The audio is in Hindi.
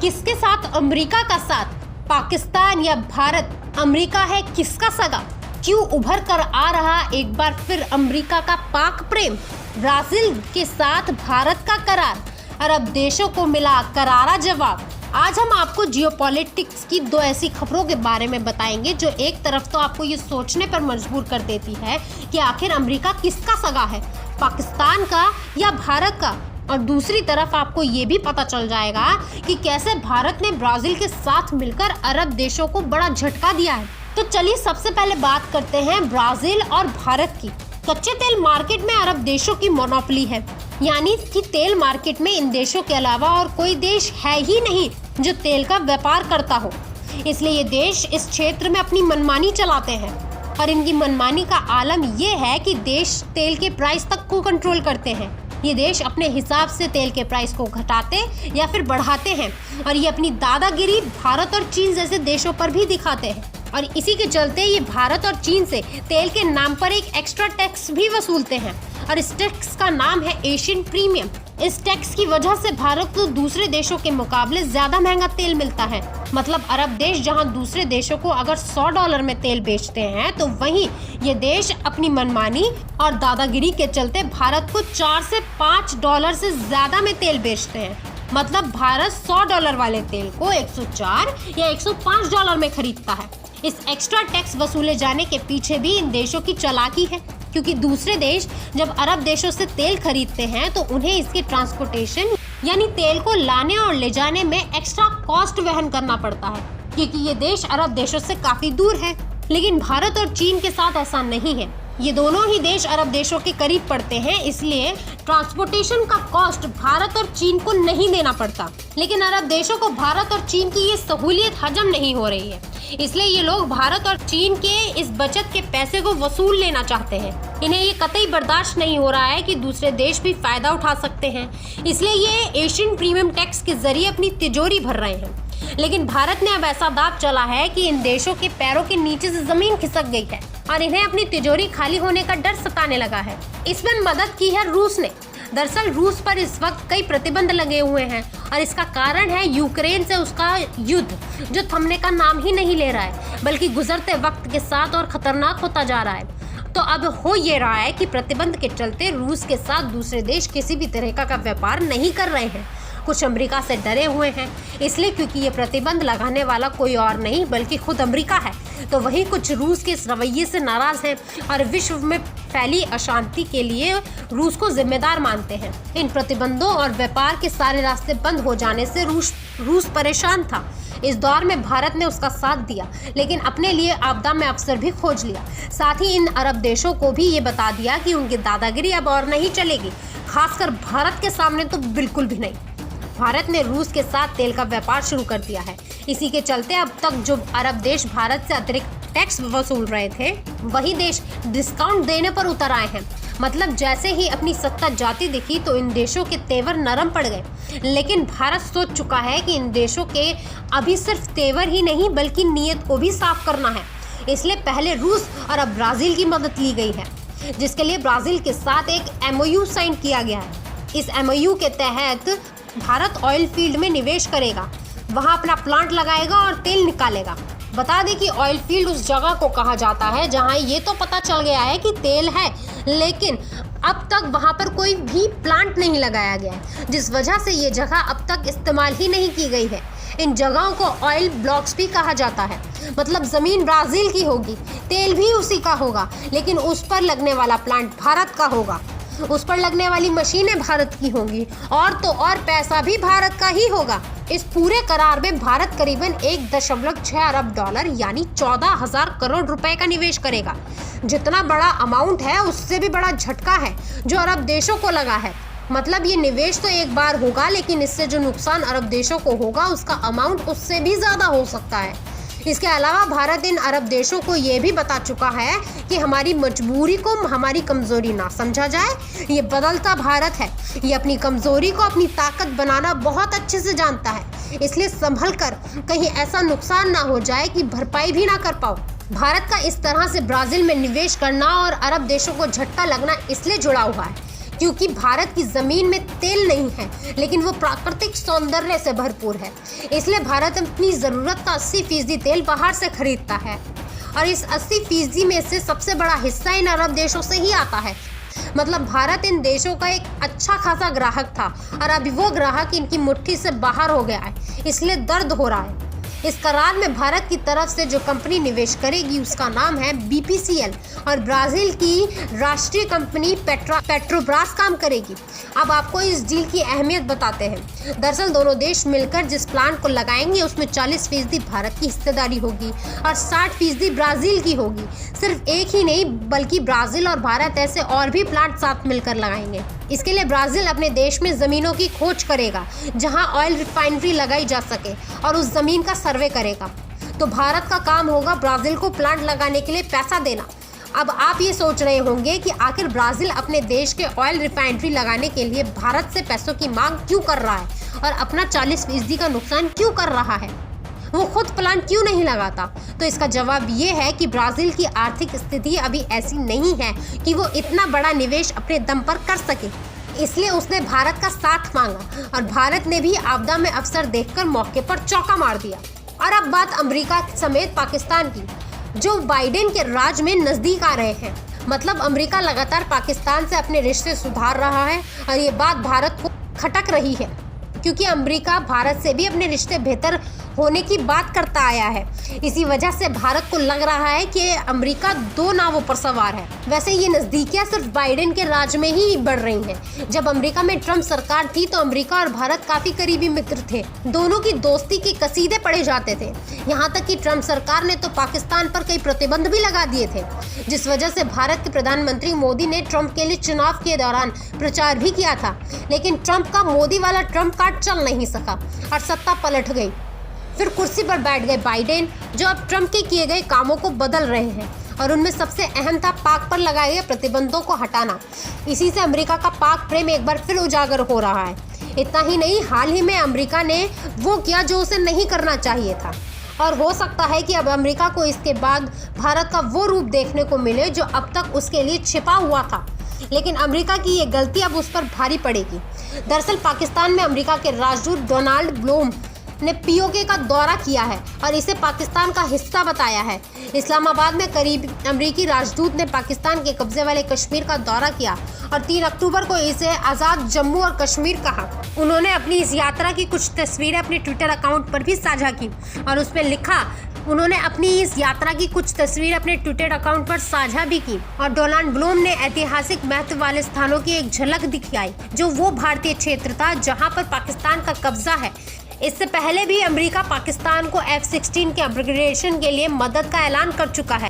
किसके साथ अमेरिका का साथ, पाकिस्तान या भारत? अमेरिका है किसका सगा? क्यों उभर कर आ रहा एक बार फिर अमेरिका का पाक प्रेम? ब्राजील के साथ भारत का करार, अरब देशों को मिला करारा जवाब। आज हम आपको जियोपॉलिटिक्स की दो ऐसी खबरों के बारे में बताएंगे जो एक तरफ तो आपको ये सोचने पर मजबूर कर देती है कि आखिर अमेरिका किसका सगा है, पाकिस्तान का या भारत का, और दूसरी तरफ आपको ये भी पता चल जाएगा कि कैसे भारत ने ब्राजील के साथ मिलकर अरब देशों को बड़ा झटका दिया है। तो चलिए सबसे पहले बात करते हैं ब्राजील और भारत की। कच्चे तेल मार्केट में अरब देशों की मोनोपोली है, यानी कि तेल मार्केट में इन देशों के अलावा और कोई देश है ही नहीं जो तेल का व्यापार करता हो। इसलिए ये देश इस क्षेत्र में अपनी मनमानी चलाते हैं और इनकी मनमानी का आलम ये है कि देश तेल के प्राइस तक को कंट्रोल करते हैं। ये देश अपने हिसाब से तेल के प्राइस को घटाते या फिर बढ़ाते हैं और ये अपनी दादागिरी भारत और चीन जैसे देशों पर भी दिखाते हैं। और इसी के चलते ये भारत और चीन से तेल के नाम पर एक एक्स्ट्रा टैक्स भी वसूलते हैं और इस टैक्स का नाम है एशियन प्रीमियम। इस टैक्स की वजह से भारत को दूसरे देशों के मुकाबले ज्यादा महंगा तेल मिलता है। मतलब अरब देश जहां दूसरे देशों को अगर $100 में तेल बेचते हैं तो वहीं ये देश अपनी मनमानी और दादागिरी के चलते भारत को $4 से $5 से ज्यादा में तेल बेचते हैं। मतलब भारत $100 वाले तेल को $104 या $105 में खरीदता है। इस एक्स्ट्रा टैक्स वसूले जाने के पीछे भी इन देशों की चालाकी है, क्योंकि दूसरे देश जब अरब देशों से तेल खरीदते हैं तो उन्हें इसके ट्रांसपोर्टेशन यानी तेल को लाने और ले जाने में एक्स्ट्रा कॉस्ट वहन करना पड़ता है, क्योंकि ये देश अरब देशों से काफी दूर है। लेकिन भारत और चीन के साथ ऐसा नहीं है। ये दोनों ही देश अरब देशों के करीब पड़ते हैं, इसलिए ट्रांसपोर्टेशन का कॉस्ट भारत और चीन को नहीं देना पड़ता। लेकिन अरब देशों को भारत और चीन की ये सहूलियत हजम नहीं हो रही है, इसलिए ये लोग भारत और चीन के इस बचत के पैसे को वसूल लेना चाहते हैं। इन्हें ये कतई बर्दाश्त नहीं हो रहा है कि दूसरे देश भी फायदा उठा सकते हैं, इसलिए ये एशियन प्रीमियम टैक्स के जरिए अपनी तिजोरी भर रहे हैं। लेकिन भारत ने अब ऐसा दांव चला है कि इन देशों के पैरों के नीचे से जमीन खिसक गई है और इन्हें अपनी तिजोरी खाली होने का डर सताने लगा है। इसमें मदद की है रूस ने। दरअसल रूस पर इस वक्त कई प्रतिबंध लगे हुए हैं और इसका कारण है यूक्रेन से उसका युद्ध, जो थमने का नाम ही नहीं ले रहा है, बल्कि गुजरते वक्त के साथ और खतरनाक होता जा रहा है। तो अब हो ये रहा है कि प्रतिबंध के चलते रूस के साथ दूसरे देश किसी भी तरह का व्यापार नहीं कर रहे हैं। कुछ अमेरिका से डरे हुए हैं, इसलिए क्योंकि ये प्रतिबंध लगाने वाला कोई और नहीं बल्कि खुद अमेरिका है। तो वहीं कुछ रूस के इस रवैये से नाराज हैं और विश्व में फैली अशांति के लिए रूस को जिम्मेदार मानते हैं। इन प्रतिबंधों और व्यापार के सारे रास्ते बंद हो जाने से रूस परेशान था। इस दौर में भारत ने उसका साथ दिया, लेकिन अपने लिए आपदा में अवसर भी खोज लिया। साथ ही इन अरब देशों को भी ये बता दिया कि उनकी दादागिरी अब और नहीं चलेगी, खासकर भारत के सामने तो बिल्कुल भी नहीं। भारत ने रूस के साथ तेल का व्यापार शुरू कर दिया है। इसी के चलते अब तक जो अरब देश भारत से अतिरिक्त टैक्स वसूल रहे थे, वही देश डिस्काउंट देने पर उतर आए हैं। मतलब जैसे ही अपनी सत्ता जाती दिखी तो इन देशों के तेवर नरम पड़ गए। लेकिन भारत सोच चुका है कि इन देशों के अभी सिर्फ तेवर ही नहीं बल्कि नीयत को भी साफ करना है। इसलिए पहले रूस और अब ब्राजील की मदद ली गई है, जिसके लिए ब्राजील के साथ एक MOU साइन किया गया है। इस MOU के तहत भारत ऑयल फील्ड में निवेश करेगा, वहां अपना प्लांट लगाएगा और तेल निकालेगा। बता दें कि ऑयल फील्ड उस जगह को कहा जाता है जहां ये तो पता चल गया है कि तेल है, लेकिन अब तक वहां पर कोई भी प्लांट नहीं लगाया गया है, जिस वजह से ये जगह अब तक इस्तेमाल ही नहीं की गई है। इन जगहों को ऑयल ब्लॉक्स भी कहा जाता है। मतलब जमीन ब्राजील की होगी, तेल भी उसी का होगा, लेकिन उस पर लगने वाला प्लांट भारत का होगा, उस पर लगने वाली मशीनें भारत की होंगी और तो और पैसा भी भारत का ही होगा। इस पूरे करार में भारत करीबन $1.6 अरब यानी 14,000 करोड़ रुपए का निवेश करेगा। जितना बड़ा अमाउंट है उससे भी बड़ा झटका है जो अरब देशों को लगा है। मतलब ये निवेश तो एक बार होगा, लेकिन इससे जो नुकसान अरब देशों को होगा उसका अमाउंट उससे भी ज्यादा हो सकता है। इसके अलावा भारत इन अरब देशों को ये भी बता चुका है कि हमारी मजबूरी को हमारी कमजोरी ना समझा जाए। ये बदलता भारत है, ये अपनी कमजोरी को अपनी ताकत बनाना बहुत अच्छे से जानता है, इसलिए संभल कर कहीं ऐसा नुकसान ना हो जाए कि भरपाई भी ना कर पाओ। भारत का इस तरह से ब्राजील में निवेश करना और अरब देशों को झटका लगना इसलिए जुड़ा हुआ है क्योंकि भारत की ज़मीन में तेल नहीं है, लेकिन वो प्राकृतिक सौंदर्य से भरपूर है। इसलिए भारत अपनी ज़रूरत का 80% तेल बाहर से खरीदता है और इस 80% में से सबसे बड़ा हिस्सा इन अरब देशों से ही आता है। मतलब भारत इन देशों का एक अच्छा खासा ग्राहक था और अभी वो ग्राहक इनकी मुट्ठी से बाहर हो गया है, इसलिए दर्द हो रहा है। इस करार में भारत की तरफ से जो कंपनी निवेश करेगी उसका नाम है BPCL और ब्राज़ील की राष्ट्रीय कंपनी पेट्रोब्रास काम करेगी। अब आपको इस डील की अहमियत बताते हैं। दरअसल दोनों देश मिलकर जिस प्लांट को लगाएंगे उसमें 40% भारत की हिस्सेदारी होगी और 60% ब्राज़ील की होगी। सिर्फ एक ही नहीं बल्कि ब्राज़ील और भारत ऐसे और भी प्लांट साथ मिलकर लगाएंगे। इसके लिए ब्राज़ील अपने देश में ज़मीनों की खोज करेगा जहां ऑयल रिफाइनरी लगाई जा सके और उस ज़मीन का सर्वे करेगा। तो भारत का काम होगा ब्राज़ील को प्लांट लगाने के लिए पैसा देना। अब आप ये सोच रहे होंगे कि आखिर ब्राज़ील अपने देश के ऑयल रिफाइनरी लगाने के लिए भारत से पैसों की मांग क्यों कर रहा है और अपना 40% का नुकसान क्यों कर रहा है, वो खुद प्लांट क्यों नहीं लगाता। तो इसका जवाब ये है कि ब्राज़ील की आर्थिक स्थिति अभी ऐसी नहीं है कि वो इतना बड़ा निवेश अपने दम पर कर सके, इसलिए उसने भारत का साथ मांगा और भारत ने भी आपदा में अवसर देखकर मौके पर चौका मार दिया। और अब बात अमेरिका समेत पाकिस्तान की, जो बाइडेन के राज में नज़दीक आ रहे हैं। मतलब अमेरिका लगातार पाकिस्तान से अपने रिश्ते सुधार रहा है और ये बात भारत को खटक रही है, क्योंकि अमेरिका भारत से भी अपने रिश्ते बेहतर होने की बात करता आया है। इसी वजह से भारत को लग रहा है कि अमेरिका दो नावों पर सवार है। वैसे ये नज़दीकियां सिर्फ बाइडेन के राज में ही बढ़ रही हैं। जब अमेरिका में ट्रम्प सरकार थी तो अमेरिका और भारत काफ़ी करीबी मित्र थे। दोनों की दोस्ती के कसीदे पढ़े जाते थे। यहाँ तक कि ट्रम्प सरकार ने तो पाकिस्तान पर कई प्रतिबंध भी लगा दिए थे, जिस वजह से भारत के प्रधानमंत्री मोदी ने ट्रम्प के लिए चुनाव के दौरान प्रचार भी किया था। लेकिन ट्रम्प का मोदी वाला ट्रम्प कार्ड चल नहीं सका और सत्ता पलट गई। फिर कुर्सी पर बैठ गए बाइडेन, जो अब ट्रम्प के किए गए कामों को बदल रहे हैं और उनमें सबसे अहम था पाक पर लगाए गए प्रतिबंधों को हटाना। इसी से अमेरिका का पाक प्रेम एक बार फिर उजागर हो रहा है। इतना ही नहीं, हाल ही में अमेरिका ने वो किया जो उसे नहीं करना चाहिए था और हो सकता है कि अब अमेरिका को इसके बाद भारत का वो रूप देखने को मिले जो अब तक उसके लिए छिपा हुआ था। लेकिन अमेरिका की ये गलती अब उस पर भारी पड़ेगी। दरअसल पाकिस्तान में अमेरिका के राजदूत डोनाल्ड ब्लूम ने POK का दौरा किया है और इसे पाकिस्तान का हिस्सा बताया है। इस्लामाबाद में करीब अमेरिकी राजदूत ने पाकिस्तान के कब्जे वाले कश्मीर का दौरा किया और 3 अक्टूबर को इसे आज़ाद जम्मू और कश्मीर कहा। उन्होंने अपनी इस यात्रा की कुछ तस्वीरें अपने ट्विटर अकाउंट पर भी साझा की और उसमें लिखा, उन्होंने अपनी इस यात्रा की कुछ तस्वीरें अपने ट्विटर अकाउंट पर साझा भी की और डोनाल्ड ब्लूम ने ऐतिहासिक महत्व वाले स्थानों की एक झलक दिखाई, जो वो भारतीय क्षेत्र था जहां पर पाकिस्तान का कब्जा है। इससे पहले भी अमेरिका पाकिस्तान को F-16 के अपग्रेडेशन के लिए मदद का ऐलान कर चुका है।